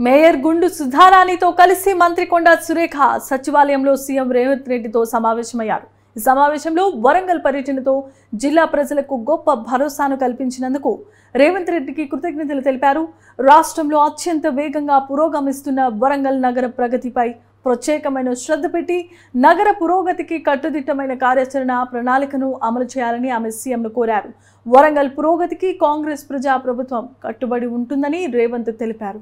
Mayor గుండు సుధారాణితో కలిసి మంత్రి కొండా సురేఖ సచివాలయంలో సీఎం రేవంత్ రెడ్డితో సమావేశమయ్యారు. ఈ సమావేశంలో వరంగల్ పర్యటనతో జిల్లా ప్రజలకు గొప్ప భరోసాను కల్పించినందుకు రేవంత్ రెడ్డికి కృతజ్ఞతలు తెలిపారు. రాష్ట్రంలో అత్యంత వేగంగా పురోగమిస్తున్న వరంగల్ నగర ప్రగతిపై ప్రత్యేకమైన శ్రద్ధ పెట్టి నగర పురోగతికి కట్టుదిట్టమైన కార్యాచరణ ప్రణాళికను అమలు చేయాలని ఆమె సీఎంను కోరారు. వరంగల్ పురోగతికి కాంగ్రెస్ ప్రజా ప్రభుత్వం కట్టుబడి ఉంటుందని రేవంత్ తెలిపారు.